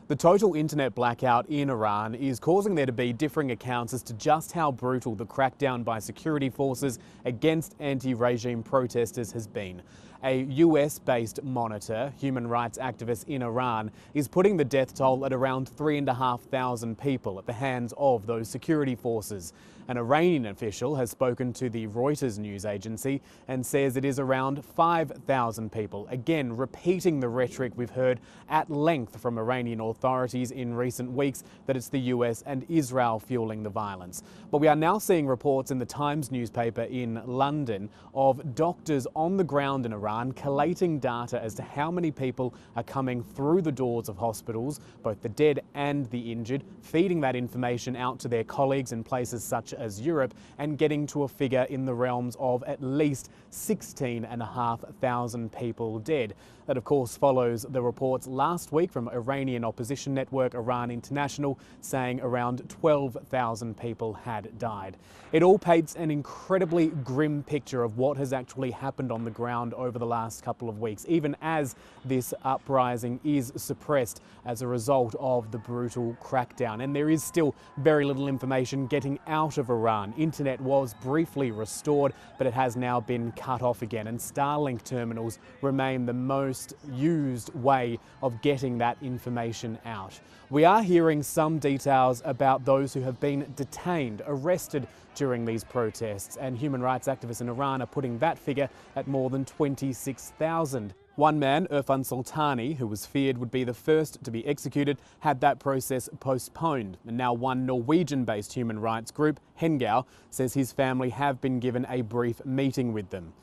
The total internet blackout in Iran is causing there to be differing accounts as to just how brutal the crackdown by security forces against anti-regime protesters has been. A US-based monitor, human rights activist in Iran, is putting the death toll at around 3,500 people at the hands of those security forces. An Iranian official has spoken to the Reuters news agency and says it is around 5,000 people, again repeating the rhetoric we've heard at length from Iranian authorities in recent weeks that it's the US and Israel fueling the violence. But we are now seeing reports in the Times newspaper in London of doctors on the ground in Iran collating data as to how many people are coming through the doors of hospitals, both the dead and the injured, feeding that information out to their colleagues in places such as Europe, and getting to a figure in the realms of at least 16,500 people dead. That of course follows the reports last week from Iranian opposition network Iran International saying around 12,000 people had died. It all paints an incredibly grim picture of what has actually happened on the ground over the last couple of weeks, even as this uprising is suppressed as a result of the brutal crackdown. And there is still very little information getting out of Iran. Internet was briefly restored, but it has now been cut off again, and Starlink terminals remain the most used way of getting that information out. We are hearing some details about those who have been detained, arrested during these protests, and human rights activists in Iran are putting that figure at more than 26,000. One man, Irfan Sultani, who was feared would be the first to be executed, had that process postponed. And now one Norwegian-based human rights group, Hengau, says his family have been given a brief meeting with them.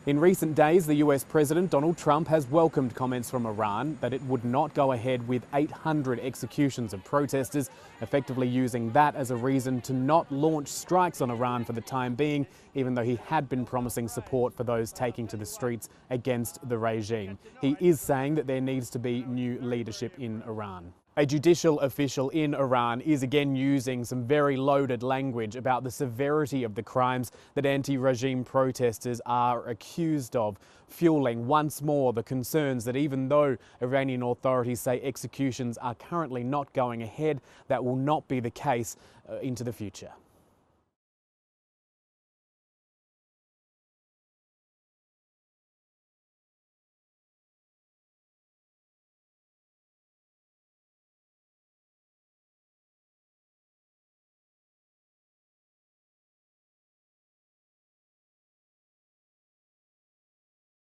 In recent days, the US President Donald Trump has welcomed comments from Iran that it would not go ahead with 800 executions of protesters, effectively using that as a reason to not launch strikes on Iran for the time being, even though he had been promising support for those taking to the streets against the regime. He is saying that there needs to be new leadership in Iran. A judicial official in Iran is again using some very loaded language about the severity of the crimes that anti-regime protesters are accused of, fueling once more the concerns that even though Iranian authorities say executions are currently not going ahead, that will not be the case into the future.